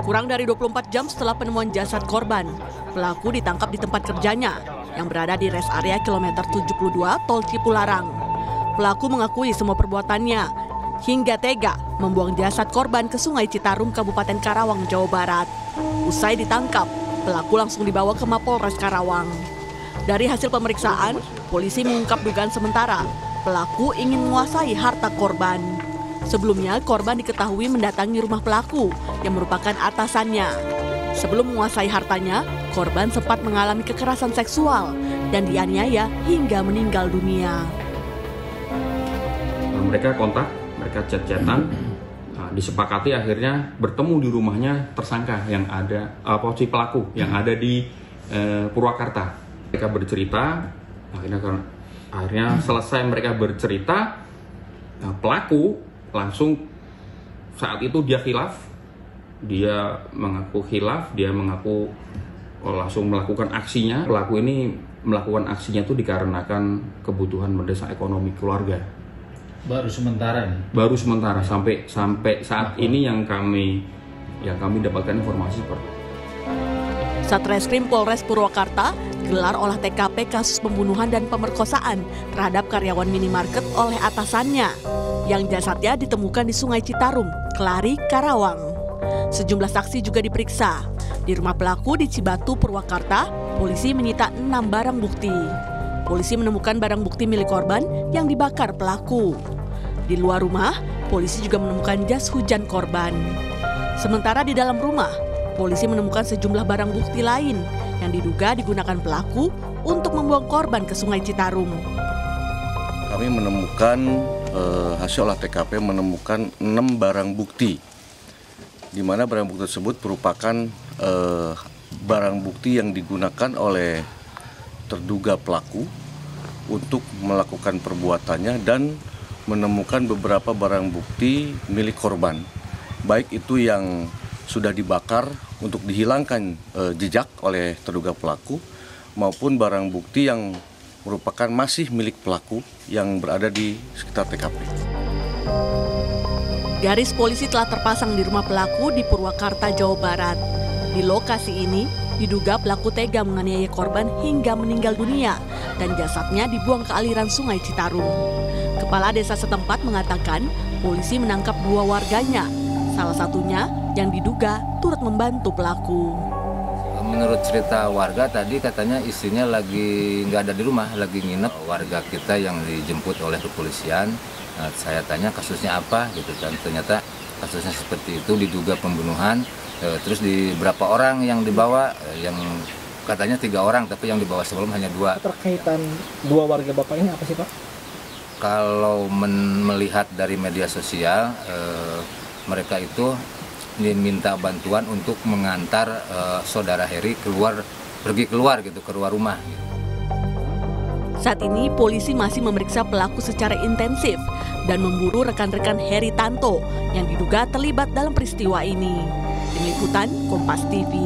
Kurang dari 24 jam setelah penemuan jasad korban, pelaku ditangkap di tempat kerjanya yang berada di rest area kilometer 72 Tol Cipularang. Pelaku mengakui semua perbuatannya hingga tega membuang jasad korban ke Sungai Citarum, Kabupaten Karawang, Jawa Barat. Usai ditangkap, pelaku langsung dibawa ke Mapolres Karawang. Dari hasil pemeriksaan, polisi mengungkap dugaan sementara pelaku ingin menguasai harta korban. Sebelumnya, korban diketahui mendatangi rumah pelaku yang merupakan atasannya. Sebelum menguasai hartanya, korban sempat mengalami kekerasan seksual dan dianiaya hingga meninggal dunia. Mereka kontak, mereka chat-chatan, disepakati akhirnya bertemu di rumahnya tersangka yang ada, si pelaku yang ada di Purwakarta. Mereka bercerita, akhirnya selesai mereka bercerita, pelaku langsung saat itu dia khilaf, dia mengaku khilaf, dia mengaku langsung melakukan aksinya. Pelaku ini melakukan aksinya itu dikarenakan kebutuhan mendesak ekonomi keluarga. Baru sementara nih. Baru sementara sampai saat ini yang kami dapatkan informasi seperti itu. Satreskrim Polres Purwakarta gelar olah TKP kasus pembunuhan dan pemerkosaan terhadap karyawan minimarket oleh atasannya yang jasadnya ditemukan di Sungai Citarum, Kelari, Karawang. Sejumlah saksi juga diperiksa. Di rumah pelaku di Cibatu, Purwakarta, polisi menyita 6 barang bukti. Polisi menemukan barang bukti milik korban yang dibakar pelaku. Di luar rumah, polisi juga menemukan jas hujan korban. Sementara di dalam rumah, polisi menemukan sejumlah barang bukti lain yang diduga digunakan pelaku untuk membuang korban ke Sungai Citarum. Kami menemukan hasil olah TKP menemukan 6 barang bukti, di mana barang bukti tersebut merupakan barang bukti yang digunakan oleh terduga pelaku untuk melakukan perbuatannya, dan menemukan beberapa barang bukti milik korban, baik itu yang sudah dibakar untuk dihilangkan jejak oleh terduga pelaku, maupun barang bukti yang merupakan masih milik pelaku yang berada di sekitar TKP. Garis polisi telah terpasang di rumah pelaku di Purwakarta, Jawa Barat. Di lokasi ini, diduga pelaku tega menganiaya korban hingga meninggal dunia dan jasadnya dibuang ke aliran Sungai Citarum. Kepala desa setempat mengatakan polisi menangkap 2 warganya, salah satunya yang diduga turut membantu pelaku. Menurut cerita warga tadi katanya istrinya lagi nggak ada di rumah, lagi nginep. Warga kita yang dijemput oleh kepolisian, saya tanya kasusnya apa gitu, dan ternyata kasusnya seperti itu, diduga pembunuhan. Terus di berapa orang yang dibawa, yang katanya 3 orang, tapi yang dibawa sebelum hanya 2. Terkaitan 2 warga bapak ini apa sih Pak? Kalau melihat dari media sosial, mereka itu minta bantuan untuk mengantar saudara Heri pergi keluar rumah. Gitu. Saat ini polisi masih memeriksa pelaku secara intensif dan memburu rekan-rekan Heri Tanto yang diduga terlibat dalam peristiwa ini. Tim Liputan Kompas TV.